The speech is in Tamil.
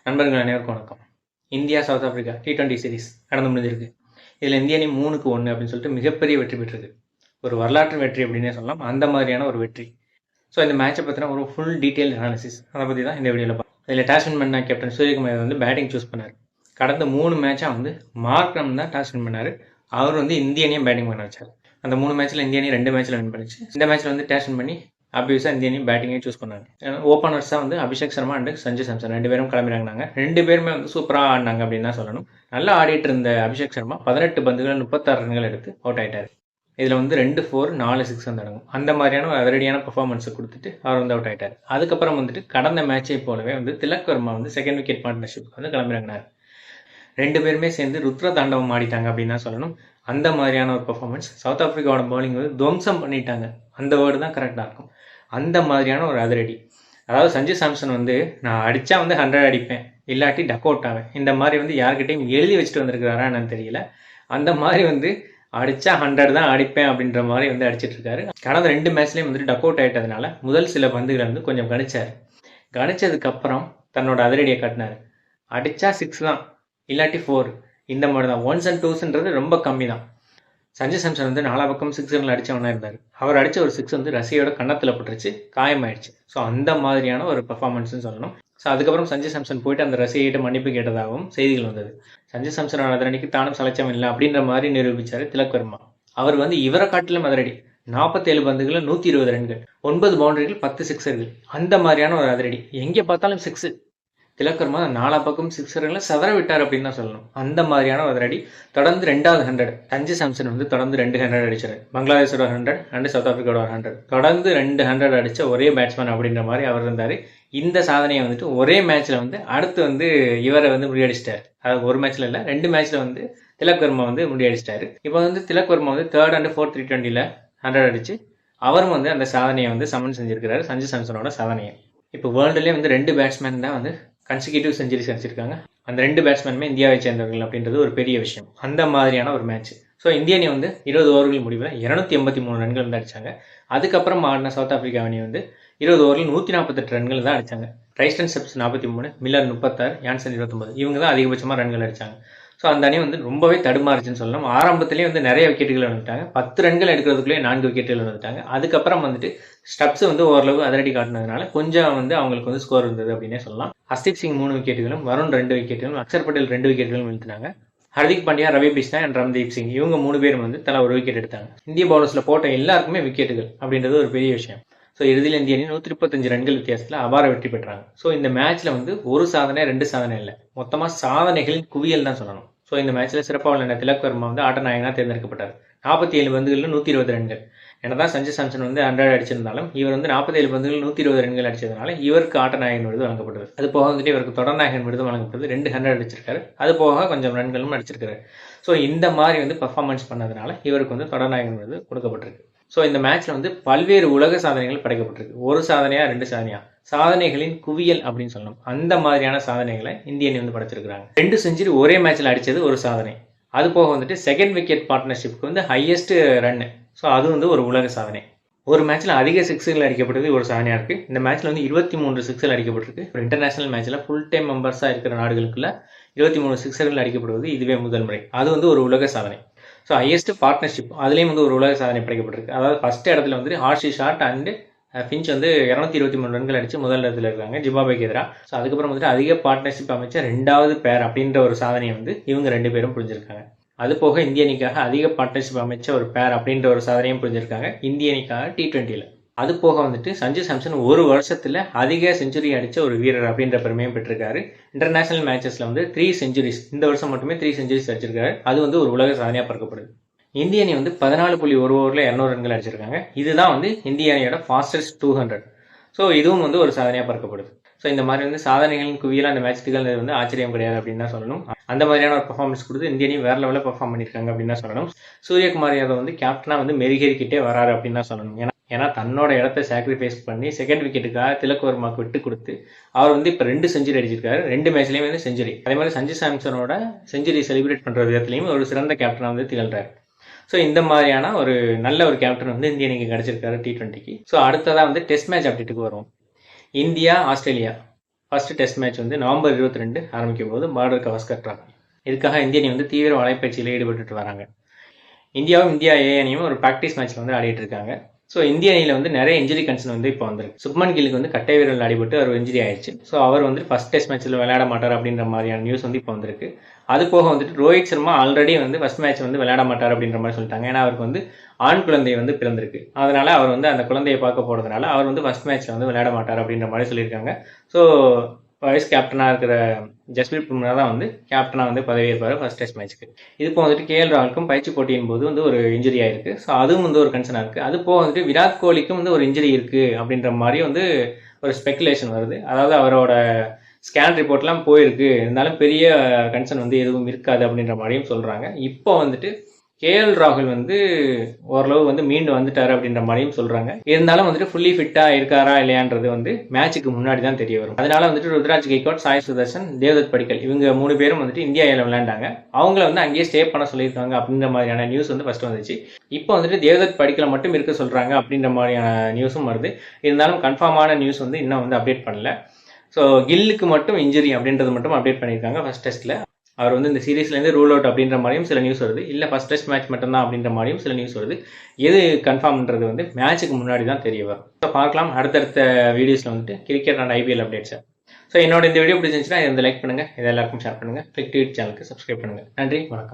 நண்பர்கள் அனைவருக்கும் வணக்கம். India south Africa T20 series நடந்து முடிஞ்சிருக்கு. இதில் இந்திய அணி 3-1 அப்படின்னு சொல்லிட்டு மிகப்பெரிய வெற்றி பெற்றிருக்கு. ஒரு வரலாற்று வெற்றி அப்படின்னே சொல்லலாம். அந்த மாதிரியான ஒரு வெற்றி. ஸோ இந்த மேட்சை பற்றின ஒரு ஃபுல் டீட்டெயில் அனாலிசிஸ் அதை பற்றி தான் இந்த வீடியோவில் பார்ப்போம். இதில் டாஸ் வின் பண்ண கேப்டன் சூரியகுமார் வந்து பேட்டிங் சூஸ் பண்ணார். கடந்த 3 மேட்சாக வந்து மார்க்ரம் தான் டாஸ் வின் பண்ணார். அவர் வந்து இந்திய அணியை பேட்டிங் பண்ண வச்சார். அந்த 3 மேட்ச்சில் இந்திய அணி 2 மேட்ச்சில் வின் பண்ணிச்சு. இந்த மேட்ச்சில் வந்து டாஸ் வின் பண்ணி ஆப்வியஸாக இந்திய அணி பேட்டிங்கே சூஸ் பண்ணாங்க. ஓப்பனர்ஸாக வந்து அபிஷேக் சர்மா அண்ட் சஞ்சு சாம்சன் 2 பேரும் கிளம்பினாங்க. 2 பேருமே வந்து சூப்பராக ஆடினாங்க அப்படின்னு தான் சொல்லணும். நல்லா ஆடிட்டு இருந்த அபிஷேக் சர்மா 18 பந்துகள் 36 ரன்கள் எடுத்து அவுட் ஆகிட்டார். இதில் வந்து 2 4 4 6 வந்து அடங்கும். அந்த மாதிரியான ஒரு அதிரடியான பர்ஃபார்மன்ஸை கொடுத்துட்டு அவர் வந்து அவுட் ஆகிட்டார். அதுக்கப்புறம் வந்துட்டு கடந்த மேட்சை போலவே வந்து திலக் வர்மா வந்து செகண்ட் விக்கெட் பார்ட்னர்ஷிப் வந்து கிளம்பினாங்க. 2 பேருமே சேர்ந்து ருத்ர தாண்டவம் ஆடிட்டாங்க அப்படின்னு தான் சொல்லணும். அந்த மாதிரியான ஒரு பர்ஃபார்மன்ஸ். சவுத் ஆப்பிரிக்காவோட பவுலிங் வந்து துவம்சம் பண்ணிட்டாங்க. அந்த வேர்டு தான் கரெக்டாக இருக்கும். அந்த மாதிரியான ஒரு அதிரடி. அதாவது சஞ்சு சாம்சன் வந்து நான் அடித்தா வந்து 100 அடிப்பேன், இல்லாட்டி டக் அவுட் ஆவேன். இந்த மாதிரி வந்து யார்கிட்டையும் எழுதி வச்சுட்டு வந்திருக்கிறாரா என்னன்னு தெரியல. அந்த மாதிரி வந்து அடித்தா 100 தான் அடிப்பேன் அப்படின்ற மாதிரி வந்து அடிச்சிட்டு இருக்காரு. கடந்த 2 மேட்ச்லேயும் வந்துட்டு டக் அவுட் ஆகிட்டதுனால முதல் சில பந்துகளை வந்து கொஞ்சம் கணிச்சார். கணிச்சதுக்கப்புறம் தன்னோட அதிரடியை காட்டினார். அடித்தா 6 தான், இல்லாட்டி 4. இந்த மாதிரி தான். 1s and 2sன்றது ரொம்ப கம்மி தான். சஞ்சு சாம்சன் வந்து 4 பக்கம் 6 ரன்கள் அடித்தவனா இருந்தார். அவர் அடித்த ஒரு 6 வந்து ரசியோட கன்னத்தில் பட்டுருச்சு, காயமாயிடுச்சு. ஸோ அந்த மாதிரியான ஒரு பர்ஃபார்மன்ஸ்னு சொல்லணும். ஸோ அதுக்கப்புறம் சஞ்சு சாம்சன் போயிட்டு அந்த ரசிகிட்ட மன்னிப்பு கேட்டதாகவும் செய்திகள் வந்தது. சஞ்சு சாம்சனோட அதிரடிக்கு தானும் சலைச்சம் இல்லை அப்படின்ற மாதிரி நிரூபித்தார் திலக் வர்மா. அவர் வந்து இவரை காட்டிலும் அதிரடி. 47 பந்துகளில் 120 ரன்கள், 9 பவுண்டரிகள், 10 சிக்ஸர்கள். அந்த மாதிரியான ஒரு அதிரடி. எங்கே பார்த்தாலும் 6. திலக் வர்மா 4 பக்கம் 6 ரன்களை சதற விட்டார் அப்படின்னு தான் சொல்லணும். அந்த மாதிரியான ஒரு அடி. தொடர்ந்து 2வது 100. சஞ்சு சாம்சன் வந்து தொடர்ந்து 2 100 அடிச்சார். பங்களாதேஷோட 100 அண்ட் சவுத் ஆப்பிரிக்காவோட 100. தொடர்ந்து 2 100 அடித்த ஒரே பேட்ஸ்மேன் அப்படின்ற மாதிரி அவர் இருந்தார். இந்த சாதனையை வந்துட்டு ஒரே மேட்ச்சில் வந்து அடுத்து வந்து இவரை வந்து முறியடிச்சிட்டார். அதாவது ஒரு மேட்ச்சில் இல்லை, 2 மேட்ச்சில் வந்து திலக் வர்மா வந்து முறியடிச்சிட்டாரு. இப்போ வந்து திலக் வர்மா வந்து 3rd and 4th T20ல 100 அடிச்சு அவரும் வந்து அந்த சாதனையை வந்து சமன் செஞ்சிருக்கிறாரு, சஞ்சு சாம்சனோட சாதனையை. இப்போ வேர்ல்டுலேயே வந்து 2 பேட்ஸ்மேன் தான் வந்து கன்சிக்யூட்டிவ் செஞ்சுரிஸ் அடிச்சிருக்காங்க. அந்த 2 பேட்ஸ்மேனுமே இந்தியாவை சேர்ந்தவர்கள் அப்படின்றது ஒரு பெரிய விஷயம். அந்த மாதிரியான ஒரு மேட்ச். ஸோ இந்திய அணி வந்து 20 ஓவர்கள் முடிவில் 283 ரன்கள் வந்து அடித்தாங்க. அதுக்கப்புறம் ஆடின சவுத் ஆப்பிரிக்கா அணி வந்து 20 ஓவரில் 148 ரன்கள் தான் அடித்தாங்க. Tristan Stubbs 43, Miller 36, Jansen 29. இவங்க தான் அதிகபட்சமாக ரன்கள் அடித்தாங்க. ஸோ அந்த அணி வந்து ரொம்பவே தடுமாறுச்சுன்னு சொல்லலாம். ஆரம்பத்திலேயே வந்து நிறைய விக்கெட்டுகள் வந்துட்டாங்க. 10 ரன்கள் எடுக்கிறதுக்குள்ளேயே 4 விக்கெட்டுகள் வந்துட்டாங்க. அதுக்கப்புறம் வந்துட்டு ஸ்டப்ஸ் வந்து ஓரளவு அதிரடி காட்டினதுனால கொஞ்சம் வந்து அவங்களுக்கு வந்து ஸ்கோர் இருந்தது அப்படின்னே சொல்லலாம். ஹர்தீப் சிங் 3 விக்கெட்டுகளும், வருண் 2 விக்கெட்டுகளும், அக்ஷர் பட்டேல் 2 விக்கெட்டுகளும் வீழ்த்தினாங்க. ஹர்திக் பாண்டியா, ரவி பிஷ்னா அண்ட் ரம்தீப் சிங் இவங்க 3 பேரும் வந்து தலா ஒரு விக்கெட் எடுத்தாங்க. இந்திய பவுலர்ஸில் போட்ட எல்லாருக்குமே விக்கெட்டுகள் அப்படின்றது ஒரு பெரிய விஷயம். ஸோ இறுதியில் இந்திய அணி 135 ரன்கள் வித்தியாசத்தில் அபார வெற்றி பெற்றாங்க. ஸோ இந்த மேட்ச்சில் வந்து ஒரு சாதனை 2 சாதனை இல்லை, மொத்தமாக சாதனைகளின் குவியல் தான் சொல்லணும். ஸோ இந்த மேட்ச்சில் சிறப்பாக விளையாண்ட திலக் வர்மா வந்து ஆட்ட நாயகனாக தேர்ந்தெடுக்கப்பட்டார். 47 பந்துகளில் 120 ரன்கள். என்னதான் சஞ்சு சாம்சன் வந்து 100 அடிச்சிருந்தாலும் இவர் வந்து 47 பந்துகள் 120 ரன்கள் அடிச்சதுனால இவருக்கு ஆட்ட நாயகன் விருது வழங்கப்பட்டது. அது போக வந்துட்டு இவருக்கு தொடர் நாயகன் விருது வழங்கப்பட்டது. 2 100 அடிச்சிருக்காரு. அது போக கொஞ்சம் ரன்களும் அடிச்சிருக்காரு. ஸோ இந்த மாதிரி வந்து பர்ஃபார்மன்ஸ் பண்ணதுனால இவருக்கு வந்து தொடர் நாயகன் விருது கொடுக்கப்பட்டிருக்கு. ஸோ இந்த மேட்ச்ல வந்து பல்வேறு உலக சாதனைகள் படைக்கப்பட்டிருக்கு. ஒரு சாதனையா 2 சாதனையா, சாதனைகளின் குவியல் அப்படின்னு சொல்லணும். அந்த மாதிரியான சாதனைகளை இந்திய அணி வந்து படைச்சிருக்காங்க. 2 செஞ்சுரி ஒரே மேட்ச்ல அடிச்சது ஒரு சாதனை. அது போக வந்துட்டு செகண்ட் விக்கெட் பார்ட்னர்ஷிப்க்கு வந்து ஹையஸ்ட் ரன். ஸோ அது வந்து ஒரு உலக சாதனை. ஒரு மேட்ச்சில் அதிக சிக்ஸுகள் அடிக்கப்பட்டது ஒரு சாதனையாக இருக்குது. இந்த மேட்ச்சில் வந்து 23 சிக்ஸுகள் அடிக்கப்பட்டிருக்கு. ஒரு இன்டர்நேஷனல் மேட்ச்சில் ஃபுல் டைம் மெம்பர்ஸாக இருக்கிற நாடுகளுக்குள்ள 23 சிக்ஸர்கள் அடிக்கப்படுவது இதுவே முதல் முறை. அது வந்து ஒரு உலக சாதனை. ஸோ ஹையஸ்ட் பார்ட்னர்ஷிப் அதுலேயும் வந்து ஒரு உலக சாதனை படைக்கப்பட்டிருக்கு. அதாவது ஃபர்ஸ்ட் இடத்துல வந்துட்டு ஹார்ஷி ஷாட் அண்ட் ஃபின்ச் வந்து 223 ரன்கள் அடித்து முதல் இடத்துல இருக்காங்க ஜிம்பாப்வேக்கு எதிராக. ஸோ அதுக்கப்புறம் வந்துட்டு அதிக பார்ட்னர்ஷிப் அமைச்ச 2வது பேர் அப்படின்ற ஒரு சாதனையை வந்து இவங்க 2 பேரும் புரிஞ்சிருக்காங்க. அது போக இந்திய அணிக்காக அதிக பார்ட்னர்ஷிப் அமைச்ச ஒரு பேர் அப்படின்ற ஒரு சாதனையும் புரிஞ்சிருக்காங்க இந்திய அணிக்காக T20ல. அது போக வந்துட்டு சஞ்சு சாம்சன் ஒரு வருஷத்துல அதிக செஞ்சுரி அடிச்ச ஒரு வீரர் அப்படின்ற பெருமையும் பெற்றிருக்காரு. இன்டர்நேஷனல் மேட்சஸ்ல வந்து 3 செஞ்சுரிஸ், இந்த வருஷம் மட்டுமே 3 செஞ்சுரிஸ் அடிச்சிருக்காரு. அது வந்து ஒரு உலக சாதனையா பார்க்கப்படுது. இந்திய அணி வந்து 14.1 ஓவரில் 200 ரன்கள் அடிச்சிருக்காங்க. இதுதான் வந்து இந்திய அணியோட ஃபாஸ்டஸ்ட் 200. ஸோ இதுவும் வந்து ஒரு சாதனையாக பார்க்கப்படுது. ஸோ இந்த மாதிரி வந்து சாதனைகளின் குவியலாக அந்த மேட்ச் திகழ்ந்தது வந்து ஆச்சரியம் கிடையாது அப்படின்னு தான் சொல்லணும். அந்த மாதிரியான ஒரு பர்ஃபார்மன்ஸ் கொடுத்து இந்திய அணி வேற லெவலில் பர்ஃபார்ம் பண்ணியிருக்காங்க அப்படின்னு தான் சொல்லணும். சூரியகுமார் யாதவ் வந்து கேப்டனாக வந்து மெருகேறிக்கிட்டே வராரு அப்படின்னு தான் சொல்லணும். ஏன்னா தன்னோட இடத்த சாக்ரிஃபைஸ் பண்ணி செகண்ட் விக்கெட்டுக்காக திலக் வர்மாக்கு விட்டு கொடுத்து அவர் வந்து இப்போ 2 செஞ்சுரி அடிச்சிருக்காரு. 2 மேட்ச்லேயுமே வந்து செஞ்சுரி. அதே மாதிரி சஞ்சு சாம்சனோட செஞ்சுரி செலிப்ரேட் பண்ணுற விதத்துலையும் ஒரு சிறந்த கேப்டனாக வந்து திகழ்றாரு. ஸோ இந்த மாதிரியான ஒரு நல்ல ஒரு கேப்டன் வந்து இந்திய அணிக்கு கிடைச்சிருக்காரு T20க்கு. ஸோ அடுத்ததாக வந்து டெஸ்ட் மேட்ச் அப்டேட்டுக்கு வரும். India Australia first test match வந்து நவம்பர் 22 ஆரம்பிக்கும் போது பார்டர் கவாஸ்கர் டிராஃபி. இதுக்காக இந்திய அணி வந்து தீவிர வலைப்பயிற்சியில் ஈடுபட்டு வராங்க. இந்தியாவும் இந்தியா ஏ அணியும் ஒரு ப்ராக்டிஸ் மேட்ச்ல வந்து ஆடிட்டு இருக்காங்க. ஸோ இந்திய அணியில் வந்து நிறைய இன்ஜுரி கன்சர்ன் வந்து இப்போ வந்திருக்கு. சுப்மன் கில்லுக்கு வந்து கட்டை வீரல் அடிபட்டு அவர் இன்ஜுரி ஆயிடுச்சு. ஸோ அவர் வந்து ஃபர்ஸ்ட் டெஸ்ட் மேட்ச்சில் விளையாட மாட்டார் அப்படின்ற மாதிரியான நியூஸ் வந்து இப்போ வந்திருக்கு. அது போக வந்துட்டு ரோஹித் சர்மா ஆல்ரெடி வந்து ஃபர்ஸ்ட் மேட்ச் வந்து விளையாட மாட்டார் அப்படின்ற மாதிரி சொல்லிட்டாங்க. ஏன்னா அவருக்கு வந்து ஆண் குழந்தை வந்து பிறந்திருக்கு. அதனால அவர் வந்து அந்த குழந்தையை பார்க்க போறதுனால அவர் வந்து ஃபர்ஸ்ட் மேட்ச்ல வந்து விளையாட மாட்டார் அப்படின்ற மாதிரி சொல்லியிருக்காங்க. ஸோ வைஸ் கேப்டனாக இருக்கிற ஜஸ்பிரீத் பும்ரா தான் வந்து கேப்டனாக வந்து பதவியேற்பார் ஃபர்ஸ்ட் டெஸ்ட் மேட்ச்க்கு. இது போக வந்துட்டு கேஎல் ராகுலுக்கும் பயிற்சி போட்டியின் போது வந்து ஒரு இன்ஜுரி ஆயிருக்கு. ஸோ அதுவும் வந்து ஒரு கன்சர்னாக இருக்குது. அது போக வந்துட்டு விராட் கோலிக்கும் வந்து ஒரு இன்ஜுரி இருக்குது அப்படின்ற மாதிரி வந்து ஒரு ஸ்பெகுலேஷன் வருது. அதாவது அவரோட ஸ்கேன் ரிப்போர்ட்லாம் போயிருக்கு, இருந்தாலும் பெரிய கன்சர்ன் வந்து எதுவும் இருக்காது அப்படின்ற மாதிரியும் சொல்கிறாங்க. இப்போ வந்துட்டு கேஎல் ராகுல் வந்து ஓரளவு வந்து மீண்டு வந்துட்டாரு அப்படின்ற மாதிரியும் சொல்றாங்க. இருந்தாலும் வந்துட்டு ஃபுல்லி ஃபிட்டா இருக்காரா இல்லையான்றது வந்து மேட்சுக்கு முன்னாடி தான் தெரிய வரும். அதனால வந்துட்டு ருத்ராஜ் கெய்க்வாட், சாய் சுதர்சன், தேவ்தத் படிக்கல் இவங்க 3 பேரும் வந்துட்டு இந்தியா ஏல விளையாண்டாங்க. அவங்கள வந்து அங்கேயே ஸ்டே பண்ண சொல்லியிருக்காங்க அப்படின்ற மாதிரியான நியூஸ் வந்து ஃபர்ஸ்ட் வந்துச்சு. இப்போ வந்துட்டு தேவ்தத் படிக்கலை மட்டும் இருக்க சொல்றாங்க அப்படின்ற மாதிரியான நியூஸும் வருது. இருந்தாலும் கன்ஃபார்மான நியூஸ் வந்து இன்னும் வந்து அப்டேட் பண்ணல. ஸோ கில்லுக்கு மட்டும் இன்ஜுரி அப்படின்றது மட்டும் அப்டேட் பண்ணியிருக்காங்க ஃபர்ஸ்ட் டெஸ்ட்ல. அவர் வந்து இந்த சீரீஸ்லேருந்து ரூல் அவுட் அப்படின்ற மாதிரியும் சில நியூஸ் வருது. இல்லை ஃபர்ஸ்ட் டெஸ்ட் மேட்ச் மட்டும்தான் அப்படின்ற மாதிரியும் சில நியூஸ் வருது. எது கன்ஃபார்ம்ன்றது வந்து மேட்சுக்கு முன்னாடி தான் தெரிய வரும். ஸோ பார்க்கலாம் அடுத்தடுத்த வீடியோஸில் வந்துட்டு கிரிக்கெட் அண்ட் ஐபிஎல் அப்டேட்ஸை. ஸோ என்னோட இந்த வீடியோ பிடிச்சிருந்துச்சுன்னா இதை வந்து லைக் பண்ணுங்கள், இதை எல்லாருக்கும் ஷேர் பண்ணுங்கள், கிளிக் டிவி சேனலுக்கு சப்ஸ்கிரைப் பண்ணுங்கள். நன்றி, வணக்கம்.